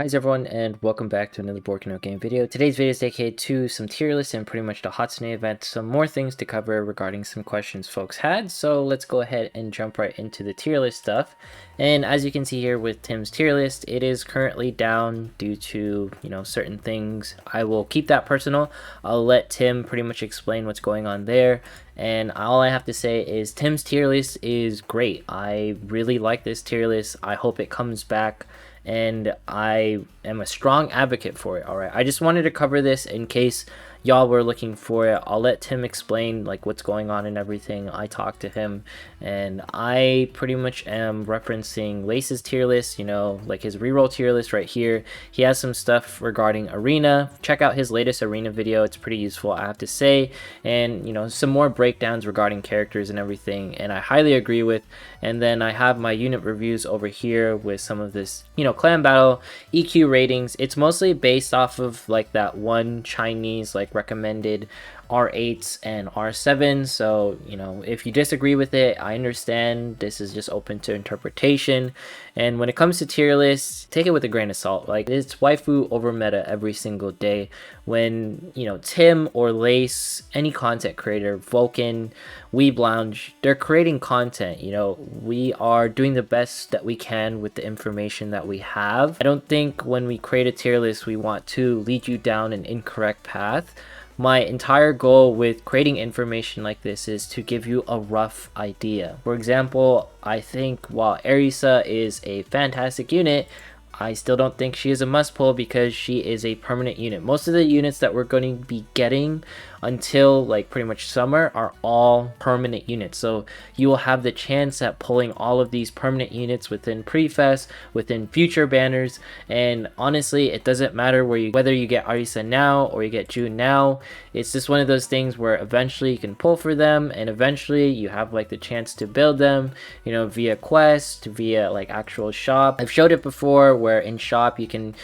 Hi everyone, and welcome back to another Volkin game video. Today's video is dedicated to some tier lists and pretty much the Hatsune event. Some more things to cover regarding some questions folks had. So let's go ahead and jump right into the tier list stuff. And as you can see here with Tim's tier list, it is currently down due to, certain things. I will keep that personal. I'll let Tim pretty much explain what's going on there. And all I have to say is Tim's tier list is great. I really like this tier list. I hope it comes back, and I am a strong advocate for it. All right, I just wanted to cover this in case y'all were looking for it. I'll let Tim explain like what's going on and everything. I talked to him, and I pretty much am referencing Lace's tier list, like his reroll tier list right here. He has some stuff regarding Arena. Check out his latest Arena video. It's pretty useful, I have to say. And some more breakdowns regarding characters and everything, and I highly agree with. And then I have my unit reviews over here with some of this clan battle EQ ratings. It's mostly based off of like that one Chinese like recommended R8s and R7s. So if you disagree with it, I understand. This is just open to interpretation. And when it comes to tier lists, take it with a grain of salt. Like, it's waifu over meta every single day. When Tim or Lace, any content creator, Volkin, Weeb Lounge, they're creating content. We are doing the best that we can with the information that we have. I don't think when we create a tier list we want to lead you down an incorrect path. My entire goal with creating information like this is to give you a rough idea. For example, I think while Arisa is a fantastic unit, I still don't think she is a must pull because she is a permanent unit. Most of the units that we're going to be getting until like pretty much summer are all permanent units. So you will have the chance at pulling all of these permanent units within pre-fest, within future banners. And honestly, it doesn't matter whether you get Arisa now or you get June now. It's just one of those things where eventually you can pull for them, and eventually you have like the chance to build them, via quest, via like actual shop. I've showed it before where in shop you can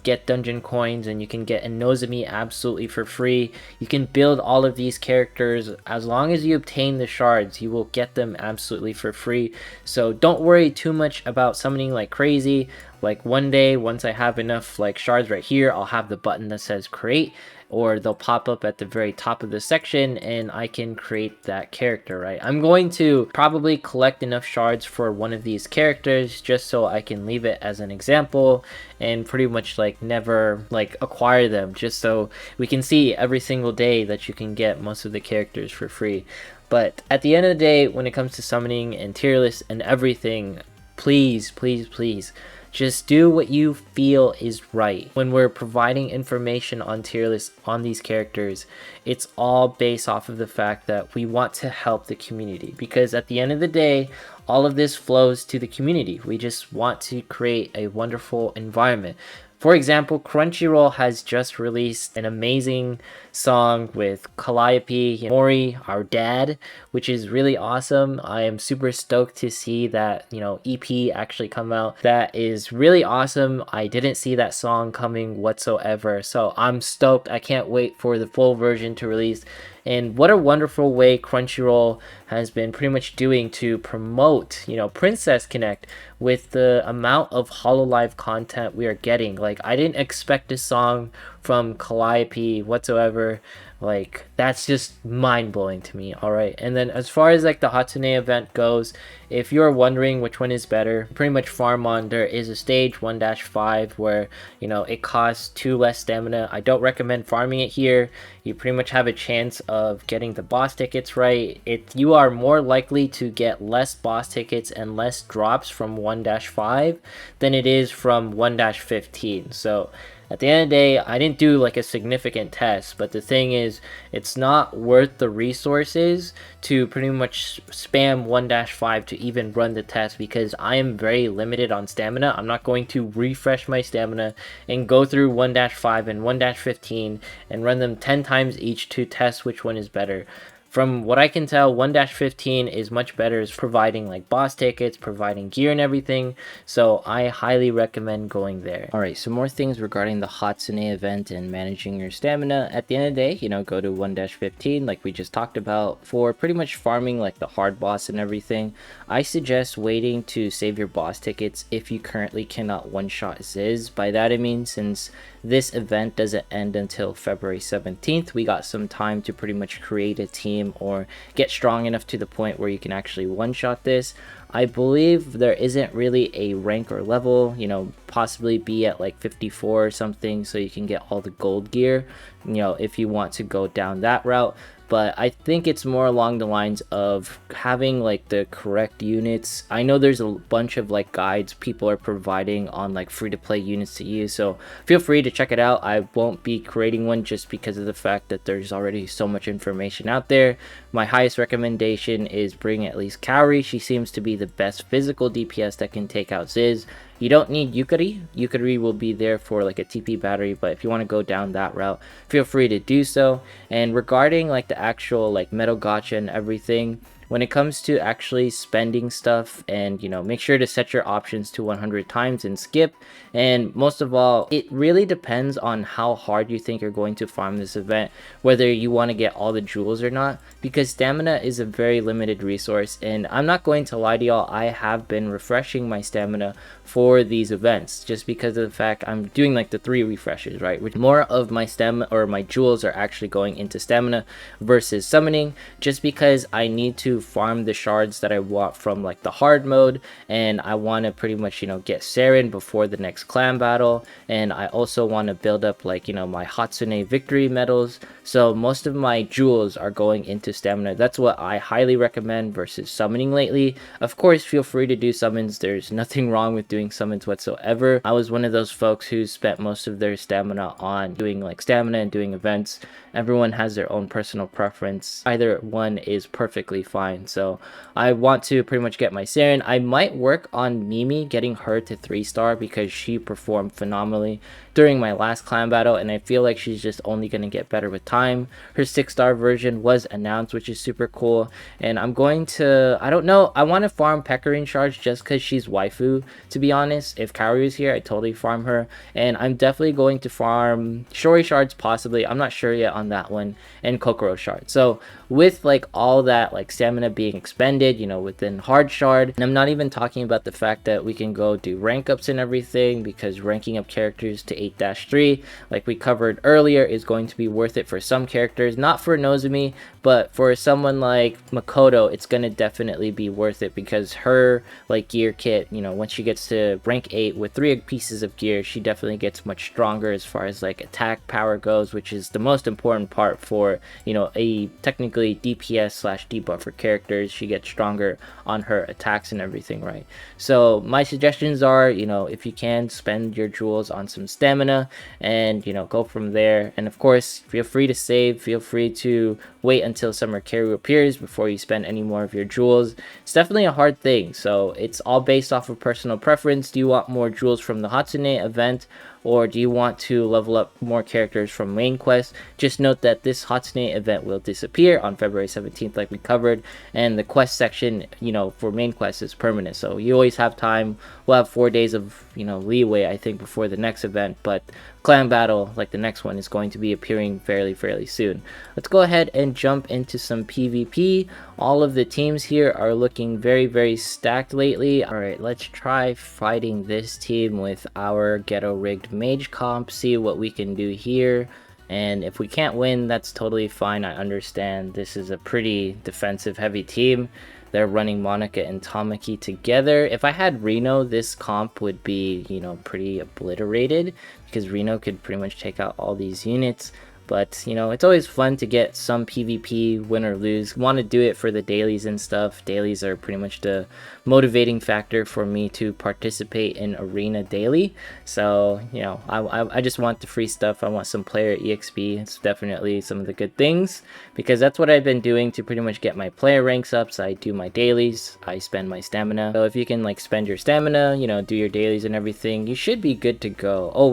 get dungeon coins and you can get a Nozomi absolutely for free. You can build all of these characters as long as you obtain the shards. You will get them absolutely for free. So don't worry too much about summoning like crazy. Like one day, once I have enough like shards right here, I'll have the button that says create, or they'll pop up at the very top of the section and I can create that character, right? I'm going to probably collect enough shards for one of these characters just so I can leave it as an example and pretty much like never like acquire them, just so we can see every single day that you can get most of the characters for free. But at the end of the day, when it comes to summoning and tier lists and everything, please, please, please, just do what you feel is right. When we're providing information on tier lists on these characters, it's all based off of the fact that we want to help the community, because at the end of the day, all of this flows to the community. We just want to create a wonderful environment. For example, Crunchyroll has just released an amazing song with Calliope, Mori, our dad, which is really awesome. I am super stoked to see that, EP actually come out. That is really awesome. I didn't see that song coming whatsoever, so I'm stoked. I can't wait for the full version to release. And what a wonderful way Crunchyroll has been pretty much doing to promote, Princess Connect with the amount of Hololive content we are getting. Like, I didn't expect this song from Calliope whatsoever. Like, that's just mind-blowing to me. All right, and then as far as like the Hatsune event goes, if you're wondering which one is better, pretty much farm on. There is a stage 1-5 where it costs 2 less stamina. I don't recommend farming it here. You pretty much have a chance of getting the boss tickets right. You are more likely to get less boss tickets and less drops from 1-5 than it is from 1-15. So at the end of the day, I didn't do like a significant test, but the thing is, it's not worth the resources to pretty much spam 1-5 to even run the test, because I am very limited on stamina. I'm not going to refresh my stamina and go through 1-5 and 1-15 and run them 10 times each to test which one is better. from what I can tell, 1-15 is much better as providing like boss tickets, providing gear and everything. So I highly recommend going there. All right, so more things regarding the Hatsune event and managing your stamina. At the end of the day, you know, go to 1-15 like we just talked about for pretty much farming like the hard boss and everything. I suggest waiting to save your boss tickets if you currently cannot one-shot Ziz. By that I mean, since this event doesn't end until February 17th, we got some time to pretty much create a team or get strong enough to the point where you can actually one-shot this. I believe there isn't really a rank or level, you know, possibly be at like 54 or something so you can get all the gold gear, you know, if you want to go down that route. But I think it's more along the lines of having like the correct units. I know there's a bunch of like guides people are providing on like free-to-play units to use, so feel free to check it out. I won't be creating one just because of the fact that there's already so much information out there. My highest recommendation is bring at least Calli. She seems to be the best physical DPS that can take out Ziz. You don't need Yukari. Yukari will be there for like a TP battery, but if you want to go down that route, feel free to do so. And regarding like the actual like metal gacha and everything, when it comes to actually spending stuff, and you know, make sure to set your options to 100 times and skip. And most of all, it really depends on how hard you think you're going to farm this event, whether you want to get all the jewels or not, because stamina is a very limited resource. And I'm not going to lie to y'all, I have been refreshing my stamina for these events just because of the fact I'm doing like the 3 refreshes, right? Which more of my stamina or my jewels are actually going into stamina versus summoning, just because I need to farm the shards that I want from like the hard mode, and I want to pretty much, you know, get Saren before the next clan battle, and I also want to build up like, you know, my Hatsune victory medals. So most of my jewels are going into stamina. That's what I highly recommend versus summoning lately. Of course, feel free to do summons. There's nothing wrong with doing summons whatsoever. I was one of those folks who spent most of their stamina on doing like stamina and doing events. Everyone has their own personal preference. Either one is perfectly fine. So I want to pretty much get my Saren. I might work on Mimi, getting her to 3-star because she performed phenomenally during my last clan battle, and I feel like she's just only going to get better with time. Her 6-star version was announced, which is super cool, and I'm going to, I don't know, I want to farm Pecorine shards just because she's waifu, to be honest. If Calli was here, I'd totally farm her, and I'm definitely going to farm Shori shards possibly, I'm not sure yet on that one, and Kokoro shards. So with like all that like stamina being expended, you know, within hard shard, and I'm not even talking about the fact that we can go do rank ups and everything, because ranking up characters to 8-3 like we covered earlier is going to be worth it for some characters, not for Nozomi, but for someone like Makoto it's going to definitely be worth it, because her like gear kit, you know, once she gets to rank 8 with 3 pieces of gear, she definitely gets much stronger as far as like attack power goes, which is the most important part for, you know, a technically DPS slash debuffer characters. She gets stronger on her attacks and everything, right? So my suggestions are, you know, if you can, spend your jewels on some stamina and, you know, go from there. And of course, feel free to save, feel free to wait until Summer Carry appears before you spend any more of your jewels. It's definitely a hard thing, so it's all based off of personal preference. Do you want more jewels from the Hatsune event, or do you want to level up more characters from main quest? Just note that this Hatsune event will disappear on February 17th like we covered, and the quest section, you know, for main quest is permanent, so you always have time. We'll have 4 days of, you know, leeway I think before the next event, but clan battle like the next one is going to be appearing fairly soon. Let's go ahead and jump into some PvP. All of the teams here are looking very stacked lately. All right, let's try fighting this team with our ghetto rigged mage comp, see what we can do here. And if we can't win, that's totally fine. I understand this is a pretty defensive heavy team. They're running Monica and Tamaki together. If I had Reno, this comp would be, you know, pretty obliterated, because Reno could pretty much take out all these units. But, you know, it's always fun to get some PvP, win or lose. Want to do it for the dailies and stuff. Dailies are pretty much the motivating factor for me to participate in Arena daily. So, you know, I just want the free stuff. I want some player EXP. It's definitely some of the good things, because that's what I've been doing to pretty much get my player ranks up. So I do my dailies, I spend my stamina. So if you can like spend your stamina, you know, do your dailies and everything, you should be good to go. Oh,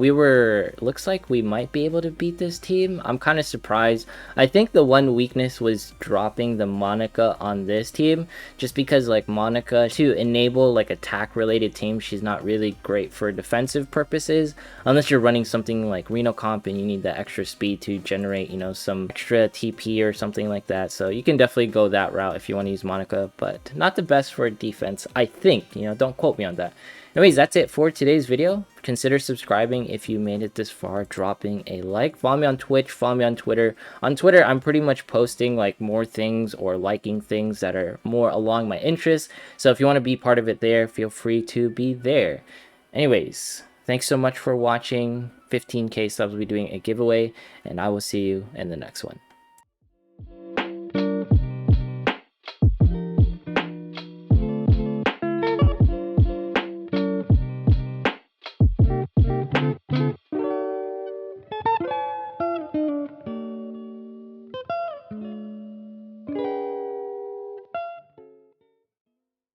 looks like we might be able to beat this team. I'm kind of surprised. I think the one weakness was dropping the Monica on this team, just because like Monica, to enable like attack related teams, she's not really great for defensive purposes, unless you're running something like Reno Comp and you need the extra speed to generate, you know, some extra TP or something like that. So you can definitely go that route if you want to use Monica, but not the best for defense, I think. You know, don't quote me on that. Anyways, that's it for today's video. Consider subscribing if you made it this far, dropping a like. Follow me on Twitch, follow me on Twitter. On Twitter, I'm pretty much posting like more things or liking things that are more along my interests. So if you want to be part of it there, feel free to be there. Anyways, thanks so much for watching. 15K subs will be doing a giveaway, and I will see you in the next one.